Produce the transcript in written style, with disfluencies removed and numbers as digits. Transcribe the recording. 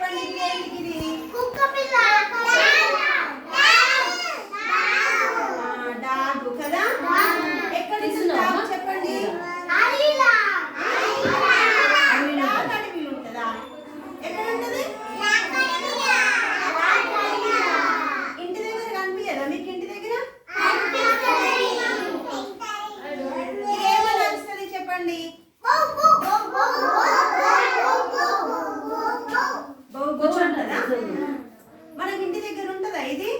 చెప్పండి ఇది డాగ్ కదా. ఎక్కడ డాగ్ చెప్పండి. డాగ్ అడవిలో ఉంటుందా? ఎక్కడ ఉంటుంది? ఇంటి దగ్గర కనిపించదా మీకు? ఇంటి దగ్గర ఏమని వస్తుంది చెప్పండి. కూర్చుంటుందా? మనకి ఇంటి దగ్గర ఉంటుందా ఇది?